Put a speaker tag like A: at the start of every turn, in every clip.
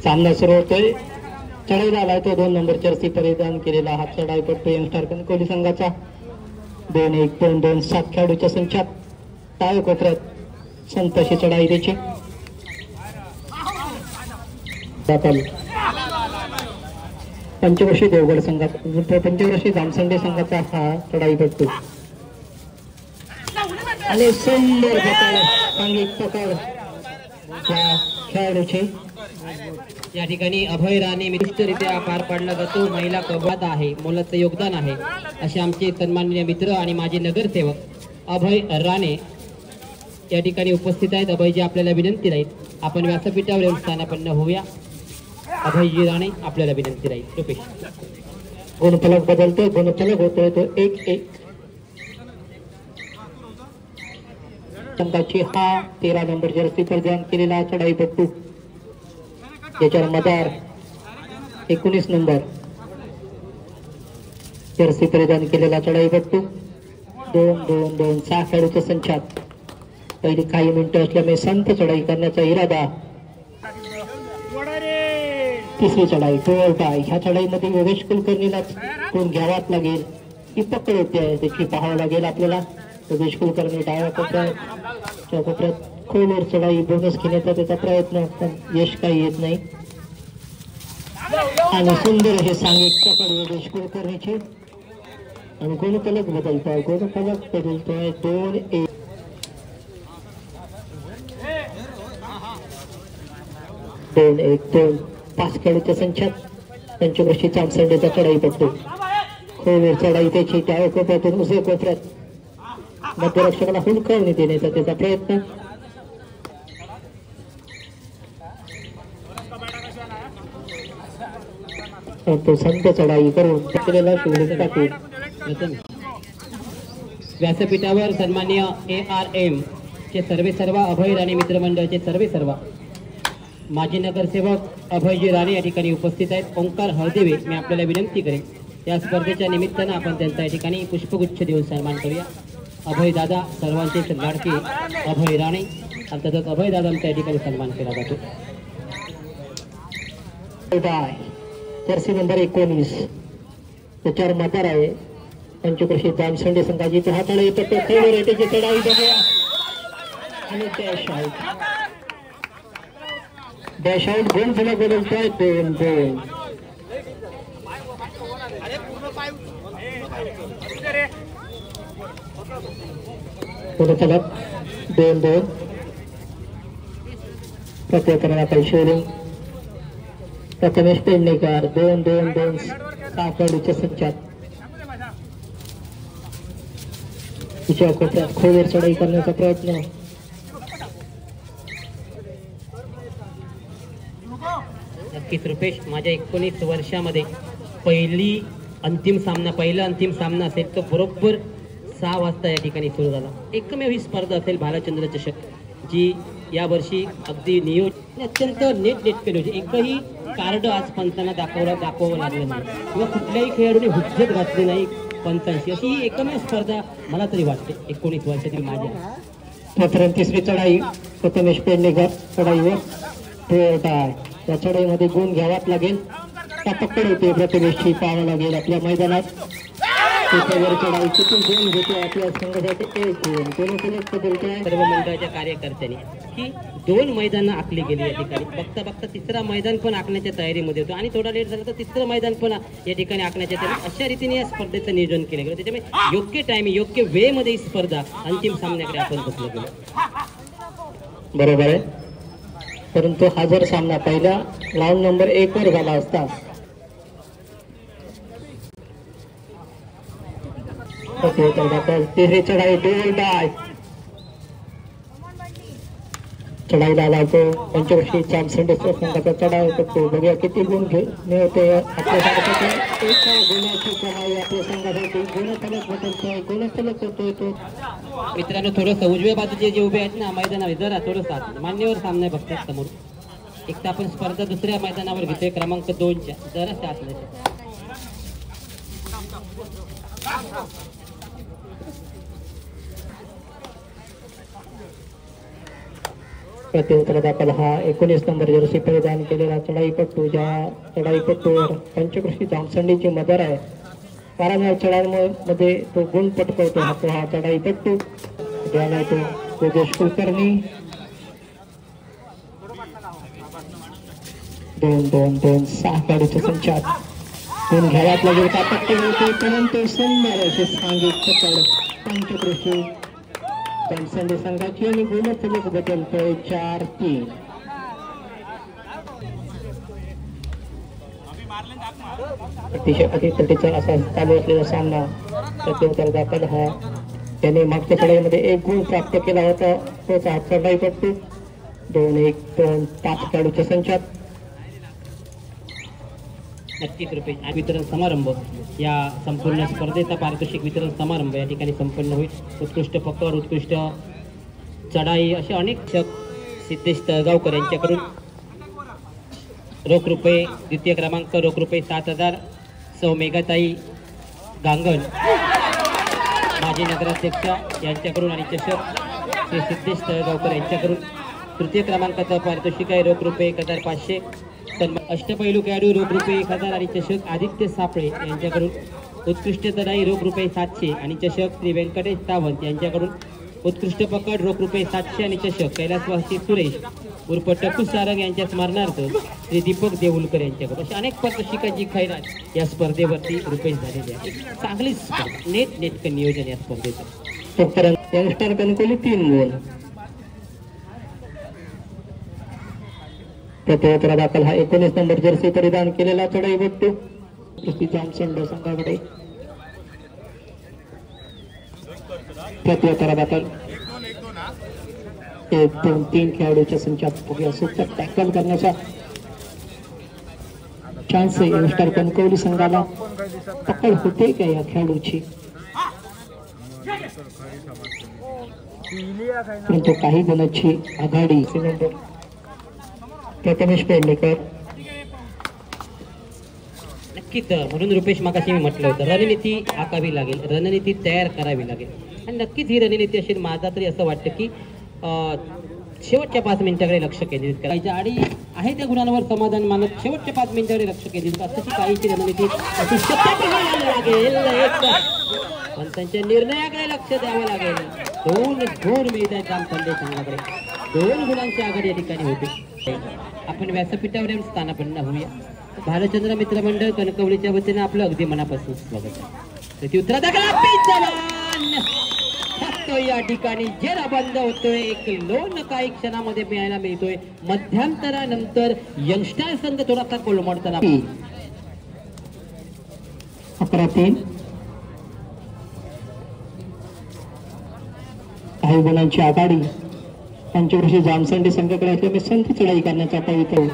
A: सामना सुरू होतोय. चढाई झालाय तो 2 नंबर जर्सी परिधान केलेला हा चढाई पट्टू यंगस्टर कणकवली संघाचा. 2-1 2-2 7 खेळाडूच्या संचात टाय कोपऱ्यात संतशी चढाई त्याची. पंचवर्षी देवगड संघात पंचवर्षी जामसंडे संघाचा हा चढाई पट्टू आणि सुंदर सांघिक पकड त्या खेळाडूची.
B: या ठिकाणी अभय राणे मित्ररित्या पार पाडला जातो. महिला कबड्डी आहे, मोलाचं योगदान आहे असे आमचे सन्माननीय मित्र आणि माजी नगरसेवक अभय राणे या ठिकाणी उपस्थित आहेत. अभयजी आपल्याला विनंती राहील आपण व्यासपीठावर येऊन स्थानापन्न होऊया. अभयजी राणे आपल्याला विनंती राहील. रुपेश
A: गुणफलक बदलतोय, गुणफलक होतोय तो 1-1 संघाची हा 13 नंबर जर्सी परिधान केलेला चढाईपट्टू. याच्यावर मदार 19 नंबर जर्सी परिधान केलेला चढाईपट्टू. 2-2-2 6 खेळाडूच्या संचात पहिली काही मिनिटं असल्यामुळे संत चढाई करण्याचा इरादा. तिसरी चढाई टोळटाय. ह्या चढाईमध्ये योगेश कुलकर्णीला कोण घ्यावाच लागेल. ही पकड होते त्याची पाहावं लागेल आपल्याला. योगेश कुलकर्णी डाव्या कोपऱ्यात खोलवर चढाई बोनस घेण्याचा त्याचा प्रयत्न पण यश काही येत नाही. आणि सुंदर हे सांघिक पकड योगेश कुलकर्णीची आणि गुणफलक बदलतोय. गुणफलक बदलतोय 2-1 2-1 5 खेळाडूच्या संचात पंचवर्षी जामसंडेचा चढाई पट्टू. खोलवर चढाई त्याची त्या कोपऱ्यातून उजव्या कोपऱ्यात मध्यरक्षकाला हुलकावणी देण्याचा त्याचा प्रयत्न. तो संत चढाई करून
B: टाकून व्यासपीठावर सन्माननीय ARM चे सर्वेसर्वा अभय राणे मित्रमंडळाचे सर्वेसर्वा माजी नगरसेवक अभयजी राणे या ठिकाणी उपस्थित आहेत. ओंकार हळदेवे मी आपल्याला विनंती करेन या स्पर्धेच्या निमित्तानं आपण त्यांचा या ठिकाणी पुष्पगुच्छ देऊन सन्मान करूया. अभय दादा सर्वांचे लाडके अभय राणे अंतर्गत अभय दादांचा या ठिकाणी सन्मान केला जातो.
A: जर्सी नंबर 19 त्याच्यावर मदार आहे पंचकृषी जामसंडे संघाची. हा चढाई पट्टू खोलवर त्याची चढाई बघूया आणि डॅश आउट गुणफलक बदलतोय 2-2 गुणफलक 2-2 प्रत्येकाला पैसे. प्रथमेश पेडणेकर 2-2-2 6 खेळाडूच्या संचात तिच्या कोपऱ्यात खोलवर चढाई करण्याचा प्रयत्न.
B: नक्कीच रुपेश माझ्या 19 वर्षामध्ये पहिला अंतिम सामना असेल तो बरोबर 6 वाजता या ठिकाणी सुरू झाला. एकमेव ही स्पर्धा असेल भालचंद्र चषक जी यावर्षी अगदी नियोजन अत्यंत नेटनेटकेली होती. एकही कार्ड आज पंचांना दाखवावं लागलं नाही किंवा कुठल्याही खेळाडूने हुज्जत घातली नाही पंचांशी. अशी ही एकमेव स्पर्धा मला तरी वाटते 19 वर्षातील माझ्या.
A: तिसरी चढाई प्रथमेश पेडणेकर चढाईवर टोळटाय. या चढाईमध्ये गुण घ्यावाच लागेल. त्या पकड होते प्रथमेशची पाहावं लागेल आपल्या मैदानात. चढाई किती गुण घेतो आपल्या संघासाठी 1 गुण.
B: सर्व मंडळाच्या कार्यकर्त्यांनी ही 2 मैदानं आखली गेली या ठिकाणी. बघता बघता तिसरा मैदान पण आखण्याच्या तयारीमध्ये होतो आणि थोडा लेट झाला तर तिसरं मैदान पण या ठिकाणी आखण्याच्या तयारी. अशा रीतीने या स्पर्धेचं नियोजन केलं गेलं. त्याच्यामुळे योग्य टायमिंग योग्य वेळेमध्ये ही स्पर्धा अंतिम सामन्याकडे आपण बसलो गेलो.
A: बरोबर आहे. परंतु हा जर सामना पहिल्या राऊंड नंबर 1 वर झाला असता तिसरी चढाई टोळटाय. चढाईला लागतो पंचवर्षी जामसंडे संघाचा चढाई करतो. बघूया किती गुण मिळते आपल्या गुणाची चढाई आपल्या संघासाठी. गुणफलक बदलतोय, गुणफलक होतोय तो.
B: मित्रांनो थोडंसं उजव्या बाजूचे जे उभे आहेत ना मैदानावर जरा थोडंसं मान्यवर सामने बघतात समोर. एक तर आपण स्पर्धा दुसऱ्या मैदानावर घेतोय क्रमांक 2च्या जरा साथ नाही.
A: प्रत्युत्तर दाखल हा 19 नंबर जर्सी परिधान केलेला चढाईपट्टू, ज्या चढाईपट्टूवर पंचकृषी जामसंडीची मदर आहे. वारंवार चढाईमध्ये तो गुण पटकवतो हा चढाईपट्टू. ज्याने तो योगेश कुलकर्णी 2-2-2 6 गाडीच्या संचात गुण घ्याव्यात लागेल का पट्टी होते, परंतु सुंदर अशी सांघिक पकड पंचकृषी जामसंडी संघाची आणि गुणफलक बदलतोय 4-3. अतिशय अतितटीचा असा चालू असलेला सामना. प्रत्युत्तर दाखल हा त्याने मागच्या चढाईमध्ये 1 गुण प्राप्त केला होता, तोच हा चढाईपट्टू. 2-1-2-5 खेळाडूच्या संचात.
B: नक्कीच रुपेश, वितरण समारंभ, या संपूर्ण स्पर्धेचा पारितोषिक वितरण समारंभ या ठिकाणी संपन्न होईल. उत्कृष्ट पकड, उत्कृष्ट चढाई असे अनेक सिद्धेश तळगावकर यांच्याकडून रोख रुपये, द्वितीय क्रमांक रोख रुपये 7,000 सौ मेघाताई गांगण माजी नगराध्यक्ष यांच्याकडून आणि चषक श्री सिद्धेश तळगावकर यांच्याकडून. तृतीय क्रमांकाचं पारितोषिक आहे रोख रुपये 1,500. अष्टपैलू खेळाडू रोख रुपये 1,000 आणि चषक आदित्य सापळे यांच्याकडून. उत्कृष्ट चढाई रोख रुपये 700 आणि चषक श्री व्यंकटेश सावंत यांच्याकडून. उत्कृष्ट पकड रोख रुपये 700 आणि चषक कैलासवासी सुरेश उर्फ टक्कू सारंग यांच्या स्मरणार्थ श्री दीपक देऊलकर यांच्याकडून. अशा अनेक पारितोषिकांची खैरात या स्पर्धेवरती रुपेश झालेली आहे. चांगली स्पर्धा, नेटकं नियोजन या स्पर्धेचं.
A: यंगस्टर कणकोली 3 गुण. प्रत्युत्तर दाखल हा 19 नंबर जर्सी परिधान केलेला चढाईपट्टू कुस्ती जामसंड संघाकडे. प्रत्युत्तर दाखल 1-2-3 खेळाडूच्या संचात बघूया सुपर टॅकल करण्याचा चान्स आहे यंगस्टर कणकवली संघाला. पकड होते का या खेळाडूची, परंतु काही गुणांची आघाडी. प्रथमेश पेडणेकर.
B: नक्कीच, म्हणून रुपेश मागाशी मी म्हटलं होतं रणनीती आखावी लागेल, रणनीती तयार करावी लागेल. आणि नक्कीच ही रणनीती असेल. माझा तरी असं वाटतं की शेवटच्या 5 मिनिटाकडे लक्ष केंद्रित करायचं आणि आहे त्या गुणांवर समाधान मानत शेवटच्या 5 मिनिटाकडे लक्ष केंद्रित करत तशी काहीची रणनीती अशी लागेल. पण त्यांच्या निर्णयाकडे लक्ष द्यावं लागेल. 2 गुण मिळतात जामसंडे संघाकडे. 2 गुणांची आघाडी या ठिकाणी होते. आपण व्यासपीठावर येऊन स्थानापन्न होऊया. भालचंद्र मित्रमंडळ कणकवलीच्या वतीने आपलं अगदी मनापासून स्वागत आहे. प्रत्युत्तर या ठिकाणी जेरा बंद होतोय. एक लोन काही क्षणामध्ये मिळायला मिळतोय. मध्यंतरानंतर यंगस्टर संघ थोडासा कोलमडताना
A: 11-3. काही गुणांची आघाडी पंचकृषी जामसंडी संघाकडे असल्यामुळे संधी चढाई करण्याचा पवित्र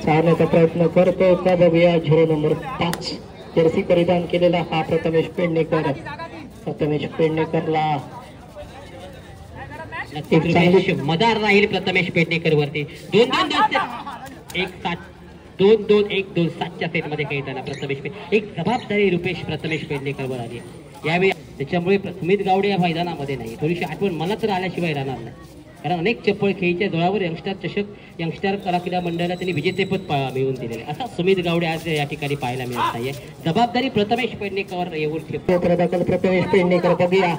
A: चालण्याचा प्रयत्न करतो का बघूया. 0 नंबर 5 जर्सी परिधान केलेला हा प्रथमेश पेडणेकर. प्रथमेश पेडणेकरला
B: मदार राहील प्रथमेश पेडणेकर वरती. 2-2-1-2-7च्या सेट मध्ये खेळताना प्रथमेश एक जबाबदारी रुपेश प्रथमेश पेडणेकर वर आली यावेळी. त्याच्यामुळे सुमित गावडे या मैदानामध्ये नाही. थोडीशी आठवण मला तर आल्याशिवाय राहणार नाही, कारण अनेक चप्पळ खेळीच्या जोरावर यंगस्टर चषक यंगस्टर कलाक्रीडा मंडळाला त्यांनी विजेतेपद मिळवून दिलेले. असा सुमित गावडे आज या ठिकाणी पाहायला मिळत नाहीये. जबाबदारी प्रथमेश पेडणेकर येऊन
A: ठेवतो. प्रथमेश पेडणेकर बघूया,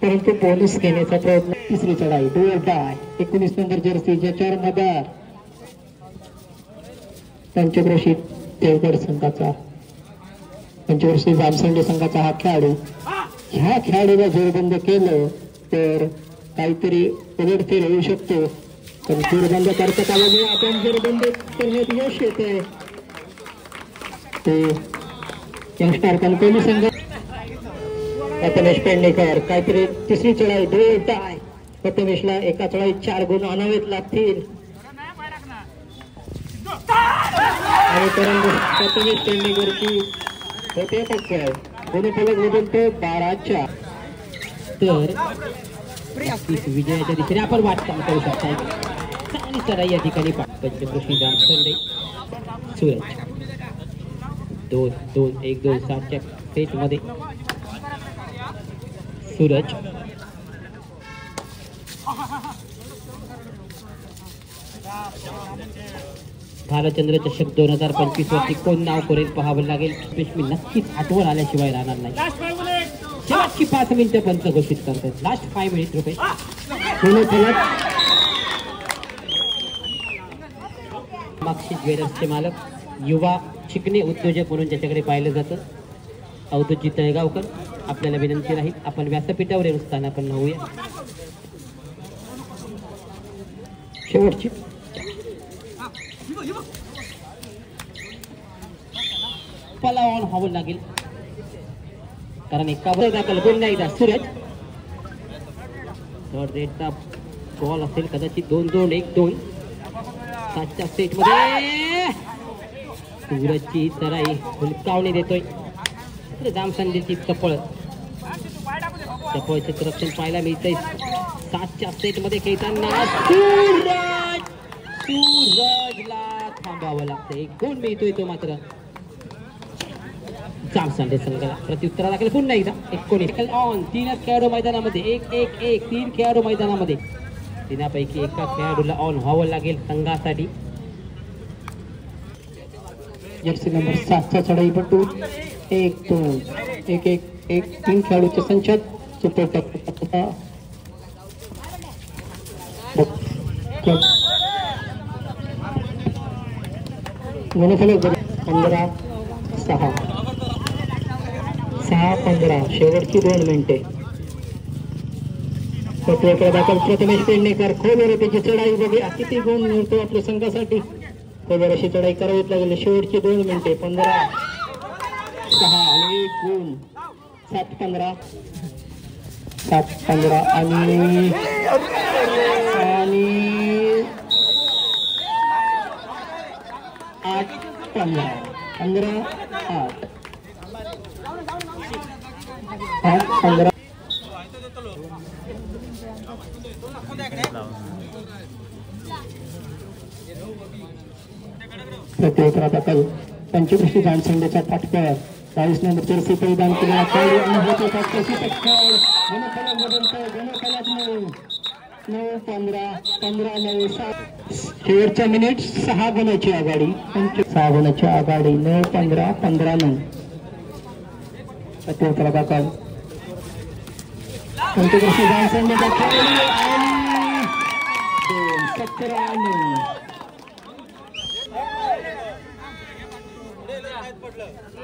A: परंतु बोनस घेण्याचा प्रयत्न. तिसरी चढाई 19 नंबर जर्सी ज्याच्यावर मदार पंचकृषी देवगड संघाचा, पंचकृषी जामसंडे संघाचा हा खेळाडू. ह्या खेळाडूला जोरबंद केलं तर काहीतरी उलटफेर होऊ शकतो. पण जोरबंद करता का बघूया आपण. जोरबंद करण्यात यश येते ते यंगस्टर कणकवली संघ. प्रथमेश पेडणेकर काहीतरी तिसरी चढाई 2-2. प्रथमेशला एका चढाईत 4 गुण आणावेच लागतील. आणि प्रथमेश पेडणेकरची होते फक्त गुणफलक बदलतो 12च्या.
B: तर विजयाच्या दिशेने आपण वाटचाल करू शकता. चांगली चढाई या ठिकाणी पंचकृषी जामसंडे सूरज. 2-2-1-2-7च्या सेट मध्ये सूरज भालचंद्र चषक 2025 वरती कोण नाव करेल पाहावं लागेल. मी नक्कीच आठवण आल्याशिवाय राहणार नाही. शेवटची 5 मिनिटं पंच घोषित करतात. लास्ट 5 मिनिट रुपये. मागशी ज्वेलर्सचे मालक युवा शिकणे उद्योजक म्हणून ज्याच्याकडे पाहिलं जातं अवधूतजी तळेगावकर, आपल्याला विनंती राहील आपण व्यासपीठावर येऊन स्थान आपण होऊया. शेवटची पला ऑन व्हावं लागेल कारण एकावर दाखल पुन्हा एकदा सूरज थर्ड रेटचा बॉल असेल कदाचित 2-2-1-2 7च्या स्टेज मध्ये सूरजची तराई हुलकावणी देतोय. जामसंदेची चपळ क्षेत्ररक्षण पाहायला मिळतंय 7च्या स्टेज मध्ये खेळताना सूरजला थांबावं लागतं. एक गुण मिळतोय तो मात्र जामसंडे संघाला. प्रत्युत्तरा दाखल पुन्हा एकदा 19 ऑन. 3 खेळाडू मैदानामध्ये 1-1-1 3 खेळाडू मैदानामध्ये. तिनापैकी एका खेळाडूला ऑन व्हावं लागेल संघासाठी.
A: जर्सी नंबर 7चा चढाईपटू 1-2 1-1-1 3 खेळाडूच्या संचात सुपर टप्पा गुणफलक 15-6 शेवटची 2 मिनिटे. दाखल प्रथमेश पेडणेकर खोबर त्याची चढाई बघूया किती गुण मिळतो आपल्या संघासाठी. खोबर अशी चढाई करावीच लागेल. शेवटची 2 मिनिटे 15-6 आणि 1 गुण 7-15 7-15 आणि 8-15 15-8 8-15 प्रतिउत्तरा दाखल पंचकृषी जामसंडेचा पाठबळ 22 नंबर जर्सी परिधान केलेला खेळाडू अनुभवतो शेवटच्या मिनिट 6 गुणाची आघाडी 6 गुणाची आघाडी 9-15 15-9. प्रतिउत्तरा दाखल पंचकृषी जामसंडेचा खेळाडू आणि 17-9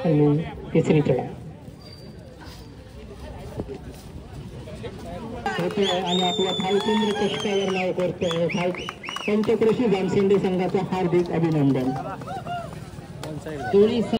A: आणि तिसरी चढाई होते आणि आपल्या भालचंद्र चषकावर नाव करतोय. पंचकृषी जामसंडे संघाचं हार्दिक अभिनंदन.
B: दोन्ही